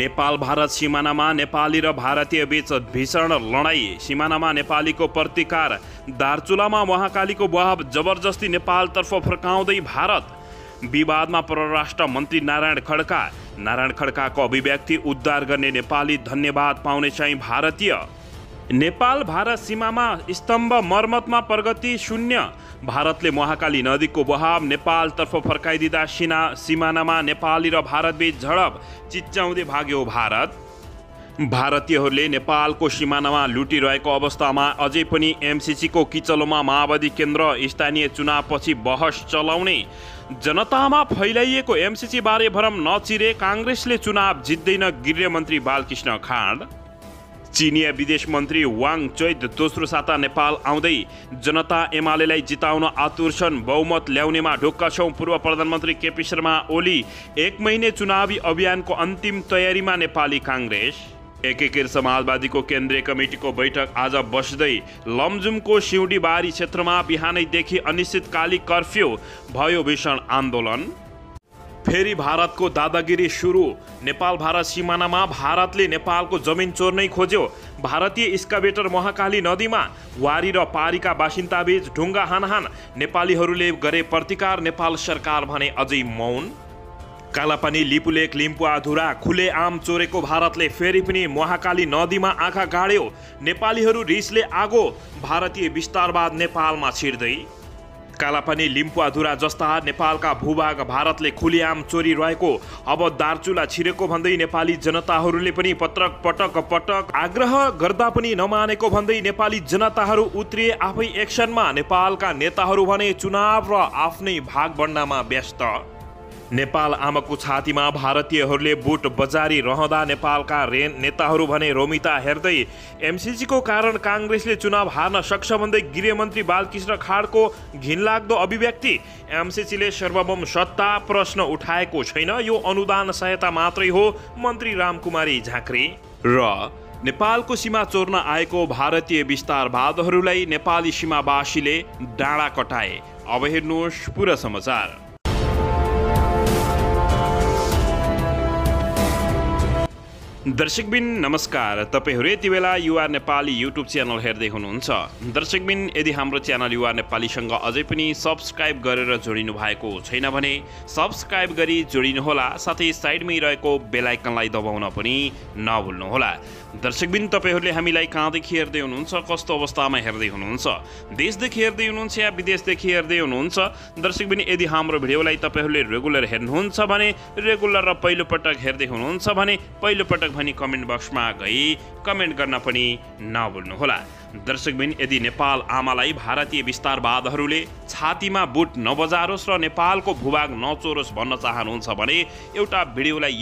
नेपाल भारत सीमानामा नेपाली र भारतीय बीच भीषण लडाईँ। सीमानामा नेपालीको प्रतिकार। दार्चुलामा महाकालीको बहाव जबरजस्ती नेपालतर्फ फर्काउँदै भारत। विवादमा परराष्ट्र मन्त्री नारायण खड्काको अभिव्यक्ति उद्धार गर्ने नेपाली धन्यवाद पाउने चाहिँ भारतीय। नेपाल भारत सीमामा स्तम्भ मर्मतमा प्रगति शून्य। भारतले महाकाली नदीको बहाव नेपालतर्फ फर्काइदिँदा सिमानामा नेपाली र भारतबीच झडप। चिच्याउँदै भाग्यो भारत। भारतीयहरूले नेपालको सिमानामा लुटिरहेको अवस्थामा अझै पनि एमसीसीको किचलोमा माओवादी केन्द्र। स्थानीय चुनावपछि बहस चलाउने। जनतामा फैलाइएको एमसीसी बारे भरम नचिरे काङ्ग्रेसले चुनाव जित्दैन। गृहमन्त्री बालकृष्ण खाँड। चीनिया विदेश मन्त्री वाङ चैत दोस्रो साता नेपाल आउँदै। जनता एमालेलाई जिताउन आतुर छन्। बहुमत ल्याउनेमा ढुक्क छौं। पूर्व प्रधानमन्त्री केपी शर्मा ओली। 1 महिने चुनावी अभियानको अन्तिम तयारीमा नेपाली काङ्ग्रेस। एकीकृत समाजवादीको केन्द्रीय कमिटीको बैठक आज बस्दै। लमजुमको सिउँडीबारी क्षेत्रमा बिहानैदेखि अनिश्चितकालीन कर्फ्यू। भयो भीषण आन्दोलन। फेरि भारतको दादागिरी सुरु। नेपाल भारत सीमानामा भारतले नेपालको जमिन चोर्नै खोज्यो। भारतीय एक्सकाभेटर महाकाली नदीमा वारी र पारीका बासिन्दाबीच ढुङ्गा हानहान। नेपालीहरूले गरे प्रतिकार। नेपाल सरकार भने अझै मौन। कालापानी लिपुलेक लिम्पुआधुरा खुलेआम चोरेको भारतले फेरि पनि महाकाली नदीमा आँखा गाड्यो। नेपालीहरू रिसले आगो। भारतीय विस्तारवाद नेपालमा छिर्दै। कालापानी लिम्पुआधुरा जस्ता नेपालका भूभाग भारतले खुलेआम चोरिरहेको अब दार्चुला छिरेको भन्दै नेपाली जनताहरूले पनि पटक आग्रह गर्दा पनि नमानेको भन्दै नेपाली जनताहरू उत्रिए आफै एक्सनमा। नेपालका नेताहरू भने चुनाव र आफ्नै भाग बन्नमा व्यस्त। नेपाल आमाको छातीमा भारतीयहरूले बुट बजारी रहँदा नेपालका नेताहरू भने रोमिता हेर्दै। एमसीसीको कारण काङ्ग्रेसले चुनाव हार्न सक्छ भन्दै गृहमन्त्री बालकृष्ण खाँडको घिनलाग्दो अभिव्यक्ति। एमसीसीले सार्वभौम सत्ता प्रश्न उठाएको छैन, यो अनुदान सहायता मात्रै हो। मन्त्री रामकुमारी झाँक्री। र नेपालको सीमा चोर्न आएको भारतीय विस्तारवादहरूलाई नेपाली सीमावासीले डाँडा कटाए। अब हेर्नुहोस् पुरा समाचार। दर्शकबिन नमस्कार। तपाईहरू यति बेला युआर नेपाली युट्युब च्यानल हेर्दै हुनुहुन्छ। दर्शकबिन यदि हाम्रो च्यानल युआर नेपालीसँग अझै पनि सब्सक्राइब गरेर जोडिनु भएको छैन भने सब्सक्राइब गरी जोडिनुहोला। साथै साइडमै रहेको बेल आइकनलाई दबाउन पनि नभुल्नुहोला। दर्शकबिन तपाईहरूले हामीलाई कहाँदेखि हेर्दै हुनुहुन्छ, कस्तो अवस्थामा हेर्दै हुनुहुन्छ, देशदेखि हेर्दै हुनुहुन्छ या विदेशदेखि हेर्दै हुनुहुन्छ। दर्शकबिन यदि हाम्रो भिडियोलाई तपाईहरूले रेगुलर हेर्नुहुन्छ भने रेगुलर र पहिलोपटक हेर्दै हुनुहुन्छ भने पहिलोपटक भनी कमेन्ट बक्समा गई कमेन्ट गर्न पनि नभुल्नुहोला। दर्शकबिन यदि नेपाल आमालाई भारतीय विस्तारवादहरूले छातीमा बुट नबजारोस् र नेपालको भूभाग नचोरोस् भन्न चाहनुहुन्छ भने यो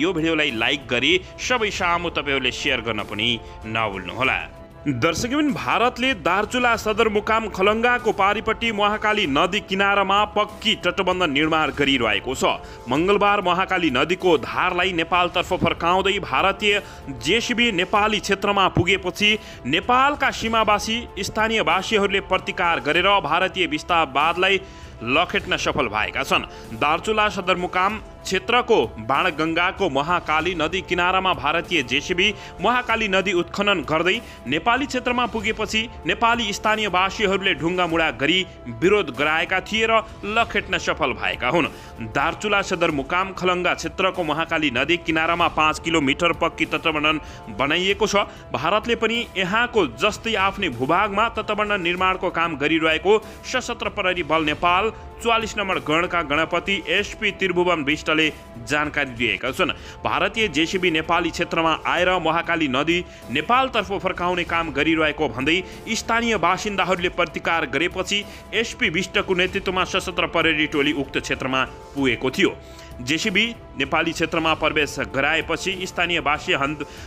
भिडियोलाई लाइक गरी सबै सामु तपाईहरूले सेयर गर्न पनि नभुल्नुहोला। दर्शकबिन भारतले दार्चुला सदरमुकाम खलङ्गाको पारीपट्टि महाकाली नदी किनारामा पक्की तटबन्ध निर्माण गरिरहेको छ। मङ्गलबार महाकाली नदीको धारलाई नेपालतर्फ फर्काउँदै भारतीय जेसीबी नेपाली क्षेत्रमा पुगेपछि नेपालका सीमावासी स्थानीयवासीहरूले प्रतिकार गरेर भारतीय विस्तारवादलाई लखेट्न सफल भएका छन्। दार्चुला सदरमुकाम क्षेत्रको बाणगङ्गाको महाकाली नदी किनारामा भारतीय जेसीबी महाकाली नदी उत्खनन गर्दै नेपाली क्षेत्रमा पुगेपछि नेपाली स्थानीयवासीहरूले ढुङ्गामुढा गरी विरोध गराएका थिए र लखेट्न सफल भएका हुन्। दार्चुला सदरमुकाम खलङ्गा क्षेत्रको महाकाली नदी किनारामा 5 किलोमिटर पक्की तटबन्ध बनाइएको छ। भारतले पनि यहाँको जस्तै आफ्नै भूभागमा तटबन्ध निर्माणको काम गरिरहेको सशस्त्र प्रहरी बल नेपाल 44 नम्बर गणका गणपति एसपी त्रिभुवन विष्टले जानकारी दिएका छन्। भारतीय जेसीबी नेपाली क्षेत्रमा आएर महाकाली नदी नेपालतर्फ फर्काउने काम गरिरहेको भन्दै स्थानीय बासिन्दाहरूले प्रतिकार गरेपछि एसपी विष्टको नेतृत्वमा सशस्त्र प्रहरी टोली उक्त क्षेत्रमा पुगेको थियो। जेसीबी नेपाली क्षेत्रमा प्रवेश गराएपछि स्थानीय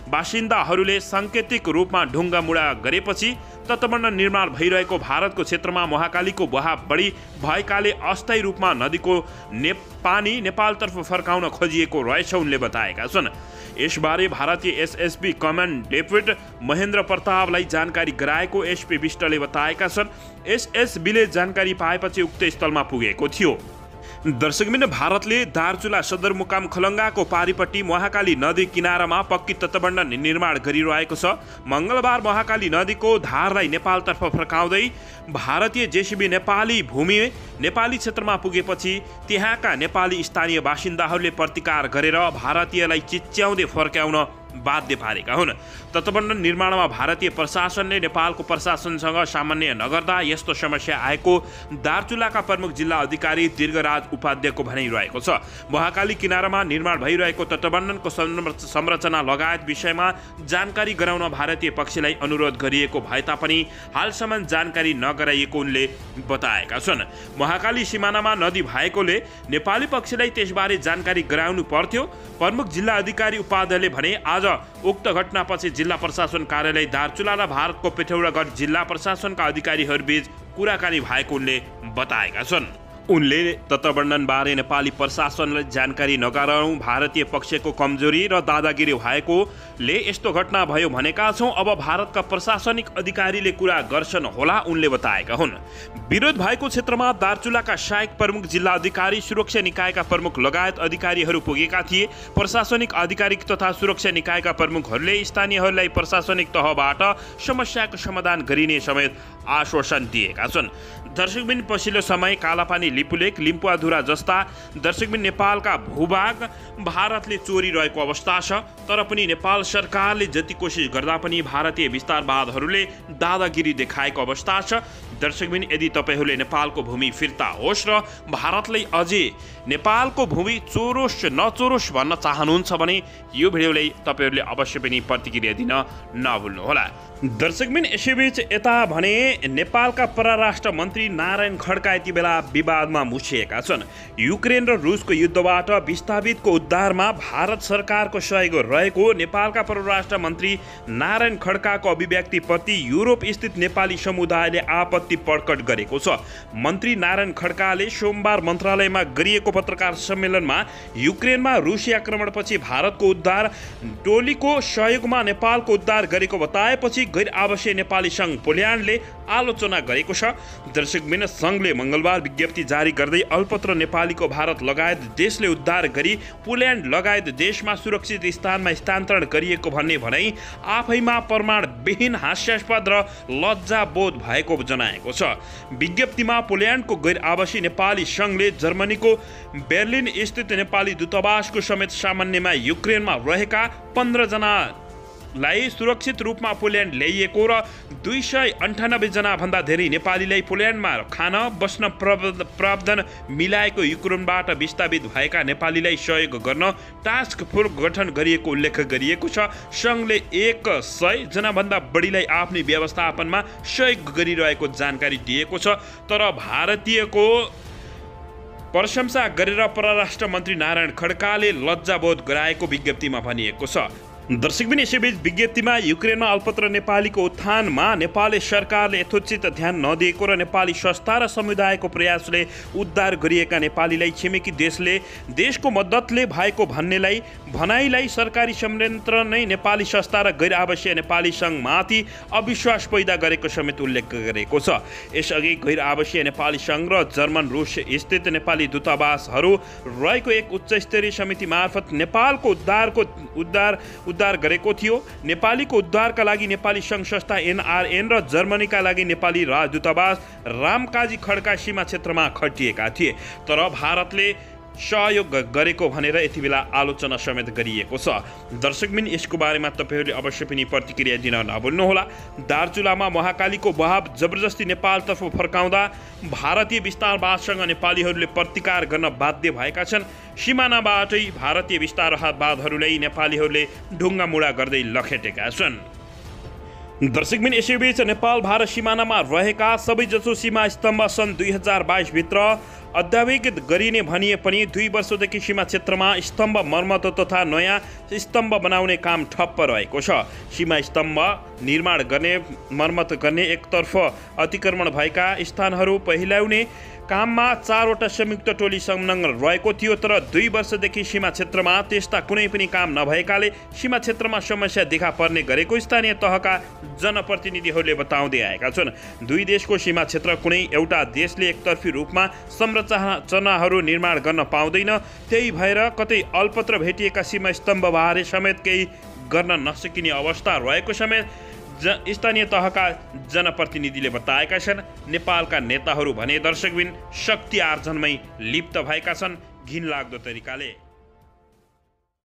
बासिन्दाहरूले साङ्केतिक रूपमा ढुङ्गामुढा गरेपछि तटबन्ध निर्माण भइरहेको भारतको क्षेत्रमा महाकालीको बहाव बढी भएकाले अस्थायी रूपमा नदीको पानी नेपालतर्फ फर्काउन खोजिएको रहेछ उनले बताएका छन्। यसबारे भारतीय एसएसबी कमान्ड डेपुटी महेन्द्र प्रतापलाई जानकारी गराएको एसपी विष्टले बताएका छन्। एसएसबीले जानकारी पाएपछि उक्त स्थलमा पुगेको थियो। दर्शकबिन भारतले दार्चुला सदरमुकाम खलङ्गाको पारिपट्टि महाकाली नदी किनारामा पक्की तटबन्ध निर्माण गरिरहेको छ। मङ्गलबार महाकाली नदीको धारलाई नेपालतर्फ फर्काउँदै भारतीय जेसीबी नेपाली भूमि नेपाली क्षेत्रमा पुगेपछि त्यहाँका नेपाली स्थानीय बासिन्दाहरूले प्रतिकार गरेर भारतीयलाई चिच्याउँदै फर्काउन बाध्य पारेका हुन्। तटबन्ध निर्माणमा भारतीय प्रशासनले नेपालको प्रशासनसँग सामान्य नगर्दा यस्तो समस्या आएको दार्चुलाका प्रमुख जिल्ला अधिकारी दीर्घराज उपाध्यायको भनाइरहेको छ। महाकाली किनारामा निर्माण भइरहेको तटबन्धनको संरचना लगायत विषयमा जानकारी गराउन भारतीय पक्षलाई अनुरोध गरिएको भए तापनि हालसम्म जानकारी नगराइएको उनले बताएका छन्। महाकाली सिमानामा नदी भएकोले नेपाली पक्षलाई त्यसबारे जानकारी गराउनु पर्थ्यो। प्रमुख जिल्ला अधिकारी उपाध्यायले भने आज उक्त घटनापछि जिल्ला प्रशासन कार्यालय दार्चुला र भारतको पिथौरागढ जिल्ला प्रशासनका अधिकारीहरूबीच कुराकानी भएको उनले बताएका छन्। उनले तटबन्धनबारे नेपाली प्रशासनलाई जानकारी नगराउनु भारतीय पक्षको कमजोरी र दादागिरी भएकोले यस्तो घटना भयो भनेका छौँ। अब भारतका प्रशासनिक अधिकारीले कुरा गर्छन् होला उनले बताएका हुन्। विरोध भएको क्षेत्रमा दार्चुलाका सहायक प्रमुख जिल्ला अधिकारी सुरक्षा निकायका प्रमुख लगायत अधिकारीहरू पुगेका थिए। प्रशासनिक अधिकारी तथा सुरक्षा निकायका प्रमुखहरूले स्थानीयहरूलाई प्रशासनिक तहबाट समस्याको समाधान गरिने समेत आश्वासन दिएका छन्। दर्शकबिन पछिल्लो समय कालापानी लिपुलेक लिम्पुवाधुरा जस्ता दर्शकबिन नेपालका भूभाग भारतले चोरिरहेको अवस्था छ। तर पनि नेपाल सरकारले जति कोसिस गर्दा पनि भारतीय विस्तारवादहरूले दादागिरी देखाएको अवस्था छ। दर्शकबिन यदि तपाईहरूले नेपालको भूमि फिर्ता होस् र भारतले अझै नेपालको भूमि चोरोस् नचोरोस् भन्न चाहनुहुन्छ भने यो भिडियोलाई तपाईहरूले अवश्य पनि प्रतिक्रिया दिन नभुल्नुहोला। दर्शकबिन यसैबीच यता भने नेपालका परराष्ट्र मन्त्री नारायण खड्का यति बेला विवादमा मुछिएका छन्। युक्रेन र रुसको युद्धबाट विस्थापितको उद्धारमा भारत सरकारको सहयोग रहेको नेपालका परराष्ट्र मन्त्री नारायण खड्काको अभिव्यक्तिप्रति युरोप स्थित नेपाली समुदायले आपत्ति प्रकट गरेको छ। मन्त्री नारायण खड्काले सोमबार मन्त्रालयमा गरिएको पत्रकार सम्मेलनमा युक्रेनमा रुसी आक्रमणपछि भारतको उद्धार टोलीको सहयोगमा नेपालको उद्धार गरेको बताएपछि गैर आवासीय नेपाली सङ्घ पोल्यान्डले आलोचना गरेको छ। दर्शकबिन सङ्घले मङ्गलबार विज्ञप्ति जारी गर्दै अल्पत्र नेपालीको भारत लगायत देशले उद्धार गरी पोल्यान्ड लगायत देशमा सुरक्षित स्थानमा स्थानान्तरण गरिएको भन्ने भनाइ आफैमा प्रमाणविहीन हास्यास्पद र लज्जाबोध भएको जनाएको छ। विज्ञप्तिमा पोल्यान्डको गैर आवासीय नेपाली सङ्घले जर्मनीको बेर्लिन स्थित नेपाली दूतावासको समेत सामान्यमा युक्रेनमा रहेका 15 जनालाई सुरक्षित रूपमा पोल्यान्ड ल्याइएको र 298 जना भन्दा धेरै नेपालीलाई पोल्यान्डमा खान बस्न प्रावधान मिलाएको युक्रेनबाट विस्थापित भएका नेपालीलाई सहयोग गर्न टास्क फोर्स गठन गरिएको उल्लेख गरिएको छ। सङ्घले 100 जनाभन्दा बढीलाई आफ्नै व्यवस्थापनमा सहयोग गरिरहेको जानकारी दिएको छ। तर भारतीयको प्रशंसा गरेर परराष्ट्र मन्त्री नारायण खड्काले लज्जाबोध गराएको विज्ञप्तिमा भनिएको छ। दर्शकबिन यसैबीच विज्ञप्तिमा युक्रेनमा अल्पत्र नेपालीको उत्थानमा नेपाली सरकारले यथोचित ध्यान नदिएको र नेपाली संस्था र समुदायको प्रयासले उद्धार गरिएका नेपालीलाई छिमेकी देशले देशको मद्दतले भएको भनाइलाई सरकारी संयन्त्र नै नेपाली संस्था र गैर आवासीय नेपाली सङ्घमाथि अविश्वास पैदा गरेको समेत उल्लेख गरेको छ। यसअघि गैर आवासीय नेपाली सङ्घ र जर्मन रुस स्थित नेपाली दूतावासहरू रहेको एक उच्चस्तरीय समिति मार्फत नेपालको उद्धार गरेको थियो। नेपालीको उद्धारका लागि नेपाली सङ्घ संस्था NRN र जर्मनीका लागि नेपाली राजदूतावास रामकाजी खड्का सीमा क्षेत्रमा खटिएका थिए। तर भारतले सहयोग गरेको भनेर यति बेला आलोचना समेत गरिएको छ। दर्शकबिन यसको बारेमा तपाईहरूले अवश्य पनि प्रतिक्रिया दिन नभुल्नुहोला। दार्चुलामा महाकालीको बहाव जबरजस्ती नेपालतर्फ फर्काउँदा भारतीय विस्तारवादसँग नेपालीहरूले प्रतिकार गर्न बाध्य भएका छन्। सिमानाबाटै भारतीय विस्तारवादहरूलाई नेपालीहरूले ढुङ्गामुढा गर्दै लखेटेका छन्। दर्शकबिन यसैबीच नेपाल भारत सिमानामा रहेका सबैजसो सीमा स्तम्भ सन् 2022 भित्र अद्यावधिक गरिने भनिए पनि 2 वर्षदेखि सीमा क्षेत्रमा स्तम्भ मर्मत तथा नयाँ स्तम्भ बनाउने काम ठप्प रहेको छ। सीमा स्तम्भ निर्माण गर्ने मर्मत गर्ने एकतर्फ अतिक्रमण भएका स्थानहरू पहिल्याउने काममा 4वटा संयुक्त टोली संलग्न रहेको थियो। तर 2 वर्षदेखि सीमा क्षेत्रमा त्यस्ता कुनै पनि काम नभएकाले सीमा क्षेत्रमा समस्या देखा पर्ने गरेको स्थानीय तहका जनप्रतिनिधिहरूले बताउँदै आएका छन्। दुई देशको सीमा क्षेत्र कुनै एउटा देशले एकतर्फी रूपमा संरचनाहरू निर्माण गर्न पाउँदैन। त्यही भएर कतै अल्पत्र भेटिएका सीमा स्तम्भबारे समेत केही गर्न नसकिने अवस्था रहेको समेत स्थानीय तहका जनप्रतिनिधिले बताएका छन्। नेपालका नेताहरू भने दर्शकबिन शक्ति आर्जनमै लिप्त भएका छन् घिनलाग्दो तरिकाले।